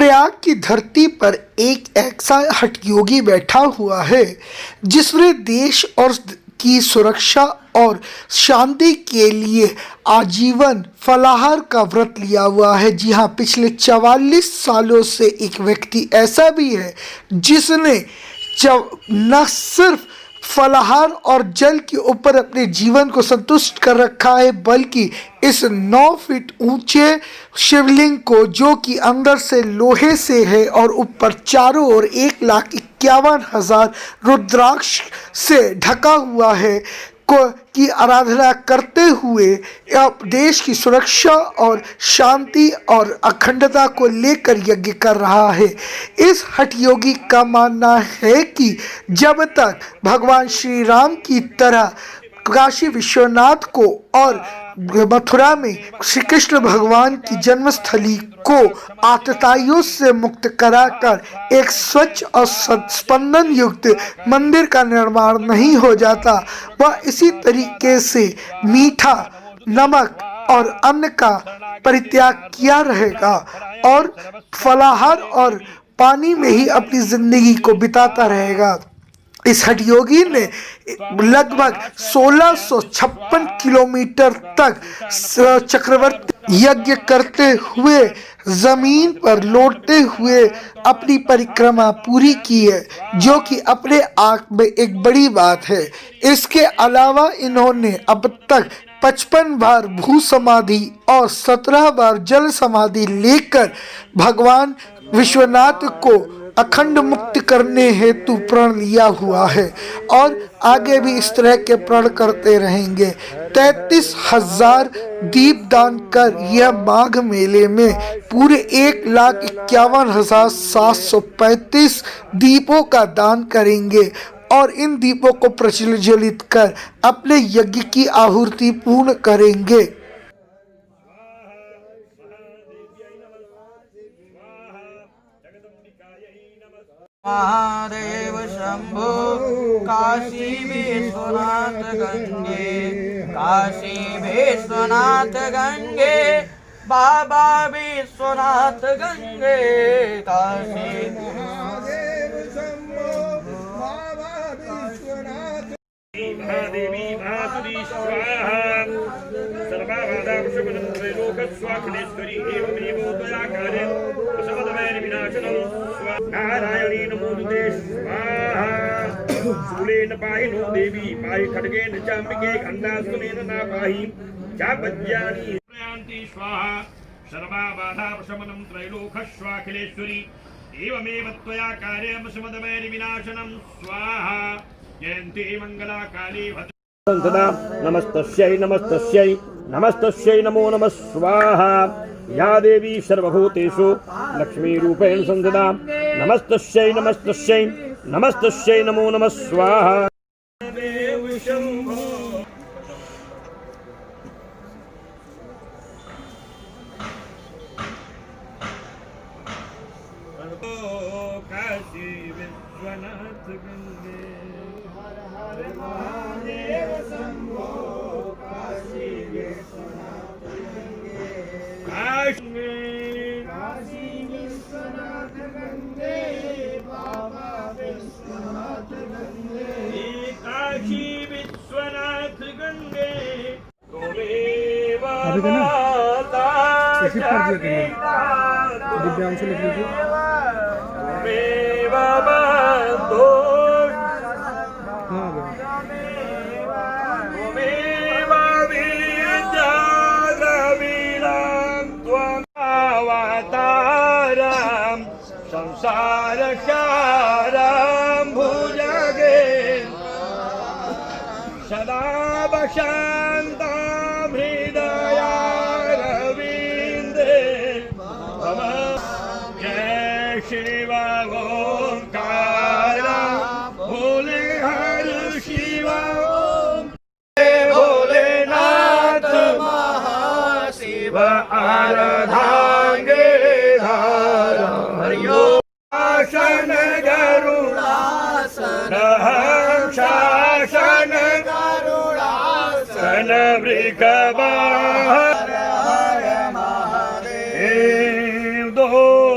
प्रयाग की धरती पर एक ऐसा हठयोगी बैठा हुआ है जिसने देश और की सुरक्षा और शांति के लिए आजीवन फलाहार का व्रत लिया हुआ है। जी हाँ, पिछले 44 सालों से एक व्यक्ति ऐसा भी है जिसने न सिर्फ फलाहार और जल के ऊपर अपने जीवन को संतुष्ट कर रखा है, बल्कि इस 9 फीट ऊंचे शिवलिंग को, जो कि अंदर से लोहे से है और ऊपर चारों ओर 1,51,000 रुद्राक्ष से ढका हुआ है, की आराधना करते हुए अब देश की सुरक्षा और शांति और अखंडता को लेकर यज्ञ कर रहा है। इस हठयोगी का मानना है कि जब तक भगवान श्री राम की तरह काशी विश्वनाथ को और मथुरा में श्री कृष्ण भगवान की जन्मस्थली को आतताइयों से मुक्त कराकर एक स्वच्छ और स्पंदन युक्त मंदिर का निर्माण नहीं हो जाता, वह इसी तरीके से मीठा, नमक और अन्न का परित्याग किया रहेगा और फलाहार और पानी में ही अपनी जिंदगी को बिताता रहेगा। इस हठयोगी ने लगभग 1656 किलोमीटर तक चक्रवर्ती यज्ञ करते हुए जमीन पर लौटते हुए अपनी परिक्रमा पूरी की है, जो कि अपने आप में एक बड़ी बात है। इसके अलावा इन्होंने अब तक 55 बार भू समाधि और 17 बार जल समाधि लेकर भगवान विश्वनाथ को अखंड मुक्त करने हेतु प्रण लिया हुआ है और आगे भी इस तरह के प्रण करते रहेंगे। 33,000 दीप दान कर यह माघ मेले में पूरे 1,51,735 दीपों का दान करेंगे और इन दीपों को प्रज्वलित कर अपने यज्ञ की आहुति पूर्ण करेंगे। महादेव शंभो काशी विश्वनाथ गंगे, काशी विश्वनाथ गंगे, बाबा विश्वनाथ गंगे, काशी महादेव शंभो बाबा विश्वनाथ। महादेवी महासुरी स्वाहा सर्वाधाम त्रैलोकस्वाखिलेश्वरी एवमेव त्वयाकारे समदमैर् विनाशनम् नारायणी नमोस्तुते स्वाहा। शूलेन पाहिनो देवी पाहि खड्गेन चाम्बिके खण्डास्त्रेण न पाहि चापज्यानि प्रयान्ति स्वाहा। सर्वाबाधापशमनं त्रैलोकस्वाखिलेश्वरी एवमेव त्वया कार्यं समदमैर् विनाशनं स्वाहा। जयन्ती मंगला काली भद्रा नमस्तस्यै नमस्तस्यै नमस्तस्यै नमो नमः स्वाहा। या देवी सर्वभूतेषु लक्ष्मी रूपेण संस्थिता नमस्तस्यै नमस्तस्यै नमस्तस्यै नमो नमः स्वाहा। काशी विश्वनाथ गंगे हर महादेव शंभो काशी विश्वनाथ गंगे, काशी विश्वनाथ गंगे, बाबा विश्वनाथ गंगे, काशी विश्वनाथ गंगे। दिव्यांश लिख लीजिए। संसार सारं भुजगे सदा वसन्तं हृदयारविन्दे मम। जय शिव ओंकार भोले हर शिव भोलेनाथ महाशिव आराधांगे हरिओम। शासन गरुड़ासन शासन गरुड़ासन वृषभार हर महादेव। दो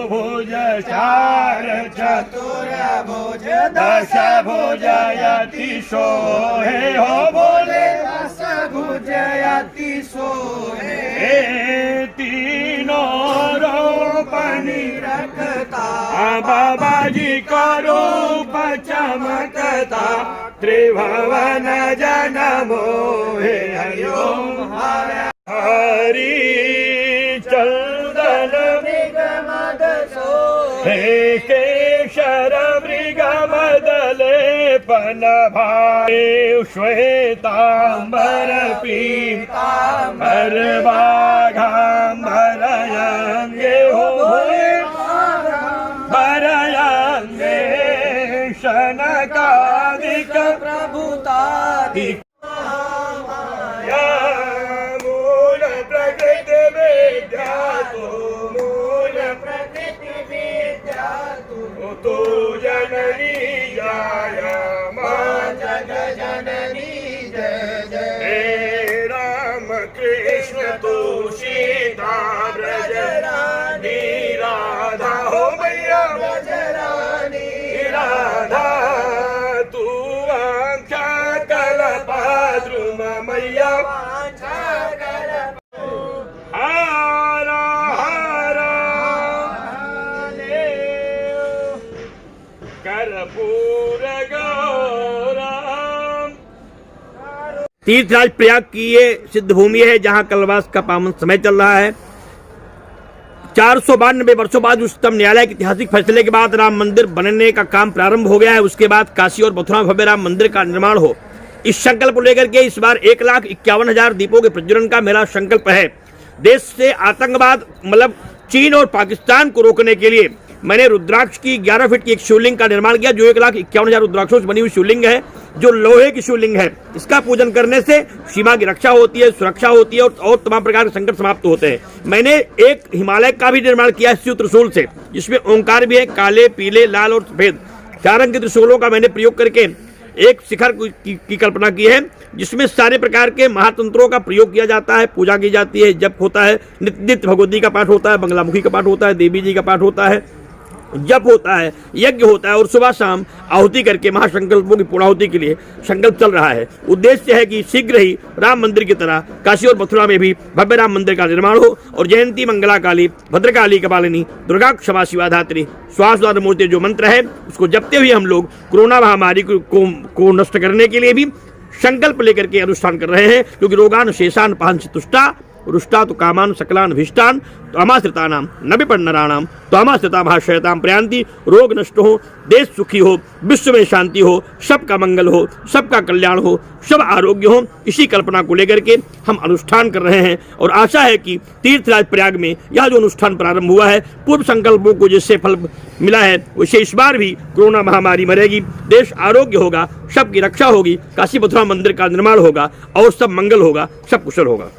भुजा चार चतुर्भुज दश भुजयति सोहे हो बोले दश भुजयति सोहे तीनों रोपनी रखता बाबा जी का रूप चमकता त्रिभुवन जन मोहे हरिओ हरि चंदन हे केशर मृगमदले पन भाई श्वेतांबर पीतांबर बाघांबर अंगे हो भरयंगे शनकादिक प्रभुतादिक मूल प्रकृति विद्या मूल प्रकृति विद्या तू जननी जय मां जग जननी जय जय हे राम कृष्ण तू सीता ब्रज रानी राधा हो मैया ब्रज रानी राधा तू आंखा कल्पद्रुम मैया हरा हरा कर्पूर गौरम। तीर्थराज प्रयाग की ये सिद्ध भूमि है जहां कल्पवास का पावन समय चल रहा है। 492 वर्षों बाद उच्चतम न्यायालय के ऐतिहासिक फैसले के बाद राम मंदिर बनने का काम प्रारंभ हो गया है। उसके बाद काशी और मथुरा में भव्य राम मंदिर का निर्माण हो, इस संकल्प को लेकर के इस बार 1,51,000 दीपों के प्रज्वलन का मेरा संकल्प है। देश से आतंकवाद मतलब चीन और पाकिस्तान को रोकने के लिए मैंने रुद्राक्ष की 11 फीट की एक शिवलिंग का निर्माण किया, जो 1,51,000 रुद्राक्षों से बनी हुई शिवलिंग है, जो लोहे की शिवलिंग है। इसका पूजन करने से सीमा की रक्षा होती है, सुरक्षा होती है और तमाम प्रकार के संकट समाप्त होते हैं। मैंने एक हिमालय का भी निर्माण किया है शिव त्रिशूल से, जिसमें ओंकार भी है, काले, पीले, लाल और सफेद 4 रंग के त्रिशूलों का मैंने प्रयोग करके एक शिखर की कल्पना की है, जिसमें सारे प्रकार के महातंत्रों का प्रयोग किया जाता है, पूजा की जाती है, जप होता है, नित्य भगवती का पाठ होता है, बंगलामुखी का पाठ होता है, देवी जी का पाठ होता है, जप होता है, यज्ञ होता है और सुबह शाम आहुति करके महासंकल्पों की पूर्णाहुति के लिए संकल्प चल रहा है। उद्देश्य है कि शीघ्र ही राम मंदिर की तरह काशी और मथुरा में भी भव्य राम मंदिर का निर्माण हो और जयंती मंगला काली भद्रकाली कपालिनी दुर्गा क्षमा शिवा धात्री स्वास्थ्य मूर्ति जो मंत्र है उसको जपते हुए हम लोग कोरोना महामारी को नष्ट करने के लिए भी संकल्प लेकर के अनुष्ठान कर रहे हैं, क्योंकि रोगान शेषान पांच तुष्टा रुष्टा तो कामान सकलान भीष्टान तो अमाश्रितानाम न विपन्नराणाम तो अमाश्रिता भाषयताम प्रयांति। रोग नष्ट हो, देश सुखी हो, विश्व में शांति हो, सबका मंगल हो, सबका कल्याण हो, सब आरोग्य हो, इसी कल्पना को लेकर के हम अनुष्ठान कर रहे हैं। और आशा है कि तीर्थराज प्रयाग में यह जो अनुष्ठान प्रारंभ हुआ है, पूर्व संकल्पों को जिससे फल मिला है वैसे इस बार भी कोरोना महामारी मरेगी, देश आरोग्य होगा, सबकी रक्षा होगी, काशी मथुरा मंदिर का निर्माण होगा और सब मंगल होगा, सब कुशल होगा।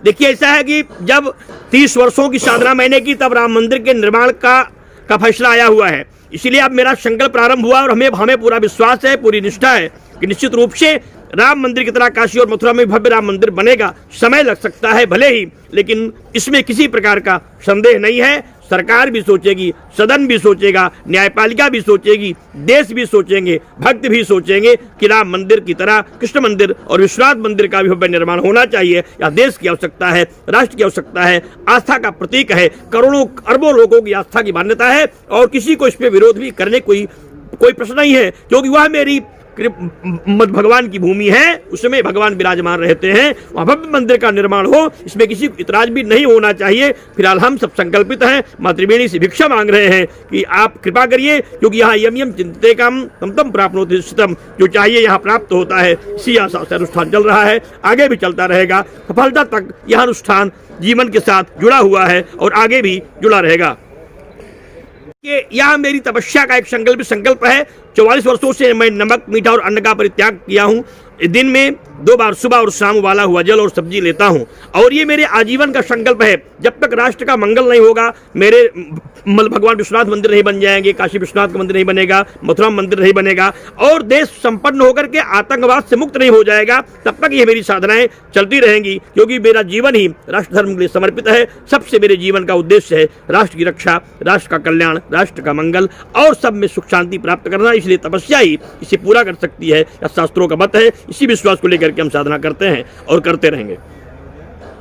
देखिए ऐसा है कि जब 30 वर्षों की साधना मैंने की तब राम मंदिर के निर्माण का फैसला आया हुआ है, इसलिए अब मेरा संकल्प प्रारंभ हुआ और हमें पूरा विश्वास है, पूरी निष्ठा है कि निश्चित रूप से राम मंदिर की तरह काशी और मथुरा में भव्य राम मंदिर बनेगा। समय लग सकता है भले ही, लेकिन इसमें किसी प्रकार का संदेह नहीं है। सरकार भी सोचेगी, सदन भी सोचेगा, न्यायपालिका भी सोचेगी, देश भी सोचेंगे, भक्त भी सोचेंगे कि राम मंदिर की तरह कृष्ण मंदिर और विश्वनाथ मंदिर का भी भव्य निर्माण होना चाहिए। यह देश की आवश्यकता है, राष्ट्र की आवश्यकता है, आस्था का प्रतीक है, करोड़ों अरबों लोगों की आस्था की मान्यता है और किसी को इस पर विरोध भी करने कोई प्रश्न नहीं है, क्योंकि वह मेरी भगवान की भूमि है, उसमें भगवान विराजमान रहते हैं, वहाँ भव्य मंदिर का निर्माण हो, इसमें किसी को इतराज भी नहीं होना चाहिए। फिलहाल हम सब संकल्पित हैं, माँ त्रिवेणी से भिक्षा मांग रहे हैं कि आप कृपा करिए, क्योंकि यहाँ यम यम चिंतते काम तम तम प्राप्नोति सिद्धम, जो चाहिए यहाँ प्राप्त होता है। इसी आशा से अनुष्ठान चल रहा है, आगे भी चलता रहेगा, सफलता तक यह अनुष्ठान जीवन के साथ जुड़ा हुआ है और आगे भी जुड़ा रहेगा। यह मेरी तपस्या का एक संकल्प है। 44 वर्षों से मैं नमक, मीठा और अन्न का परित्याग किया हूँ। दिन में 2 बार सुबह और शाम उबाला हुआ जल और सब्जी लेता हूँ और ये मेरे आजीवन का संकल्प है। जब तक राष्ट्र का मंगल नहीं होगा, मेरे भगवान विश्वनाथ मंदिर नहीं बन जाएंगे, काशी विश्वनाथ का मंदिर नहीं बनेगा, मथुरा मंदिर नहीं बनेगा और देश संपन्न होकर के आतंकवाद से मुक्त नहीं हो जाएगा, तब तक ये मेरी साधनाएं चलती रहेंगी, क्योंकि मेरा जीवन ही राष्ट्र धर्म के लिए समर्पित है। सबसे मेरे जीवन का उद्देश्य है राष्ट्र की रक्षा, राष्ट्र का कल्याण, राष्ट्र का मंगल और सब में सुख शांति प्राप्त करना। इसलिए तपस्या ही इसे पूरा कर सकती है, या शास्त्रों का मत है। इसी विश्वास को लेकर के हम साधना करते हैं और करते रहेंगे।